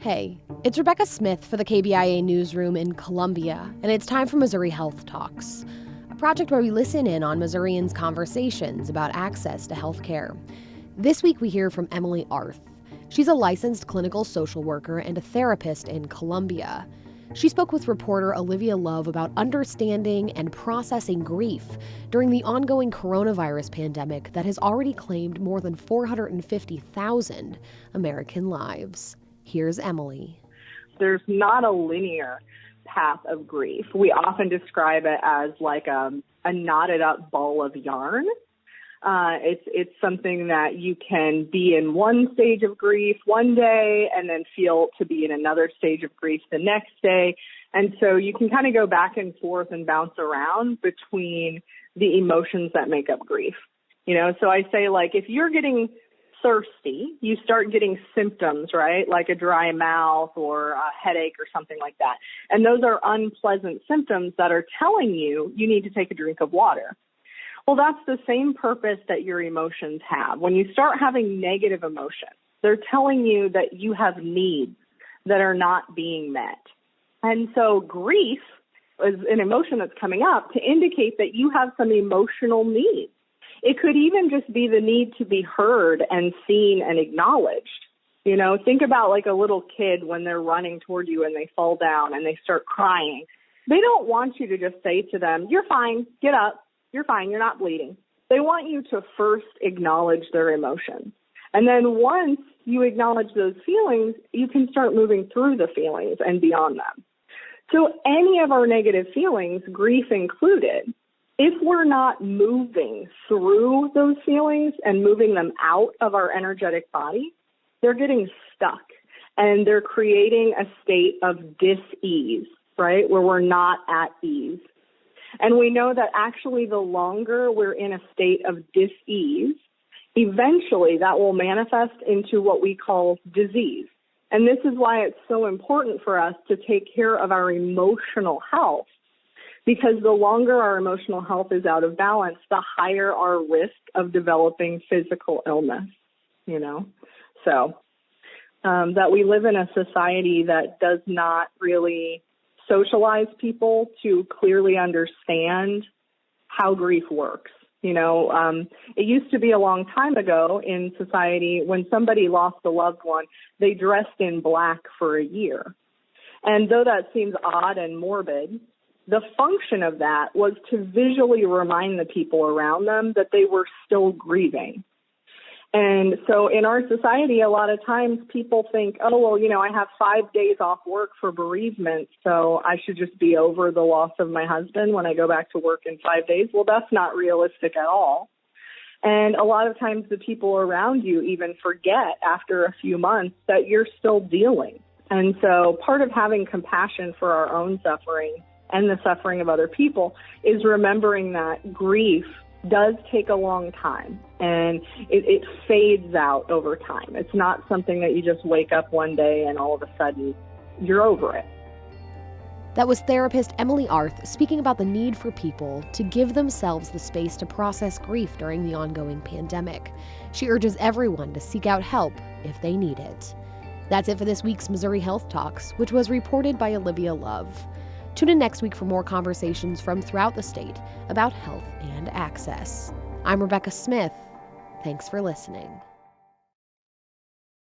Hey, it's Rebecca Smith for the KBIA Newsroom in Columbia, and it's time for Missouri Health Talks, a project where we listen in on Missourians' conversations about access to health care. This week we hear from Emily Arth. She's a licensed clinical social worker and a therapist in Columbia. She spoke with reporter Olivia Love about understanding and processing grief during the ongoing coronavirus pandemic that has already claimed more than 450,000 American lives. Here's Emily. There's not a linear path of grief. We often describe it as like a knotted up ball of yarn. It's something that you can be in one stage of grief one day and then feel to be in another stage of grief the next day. And so you can kind of go back and forth and bounce around between the emotions that make up grief. So I say, like, if you're getting thirsty, you start getting symptoms, right? Like a dry mouth or a headache or something like that. And those are unpleasant symptoms that are telling you need to take a drink of water. Well, that's the same purpose that your emotions have. When you start having negative emotions, they're telling you that you have needs that are not being met. And so grief is an emotion that's coming up to indicate that you have some emotional needs. It could even just be the need to be heard and seen and acknowledged. Think about like a little kid when they're running toward you and they fall down and they start crying. They don't want you to just say to them, "You're fine, get up, you're fine, you're not bleeding." They want you to first acknowledge their emotions. And then once you acknowledge those feelings, you can start moving through the feelings and beyond them. So any of our negative feelings, grief included, if we're not moving through those feelings and moving them out of our energetic body, they're getting stuck and they're creating a state of dis-ease, right, where we're not at ease. And we know that actually the longer we're in a state of dis-ease, eventually that will manifest into what we call disease. And this is why it's so important for us to take care of our emotional health. Because the longer our emotional health is out of balance, the higher our risk of developing physical illness, So that we live in a society that does not really socialize people to clearly understand how grief works. It used to be a long time ago in society when somebody lost a loved one, they dressed in black for a year. And though that seems odd and morbid, the function of that was to visually remind the people around them that they were still grieving. And so in our society, a lot of times people think, I have 5 days off work for bereavement, so I should just be over the loss of my husband when I go back to work in 5 days. Well, that's not realistic at all. And a lot of times the people around you even forget after a few months that you're still dealing. And so part of having compassion for our own suffering and the suffering of other people is remembering that grief does take a long time and it fades out over time. It's not something that you just wake up one day and all of a sudden you're over it. That was therapist Emily Arth speaking about the need for people to give themselves the space to process grief during the ongoing pandemic. She urges everyone to seek out help if they need it. That's it for this week's Missouri Health Talks, which was reported by Olivia Love. Tune in next week for more conversations from throughout the state about health and access. I'm Rebecca Smith. Thanks for listening.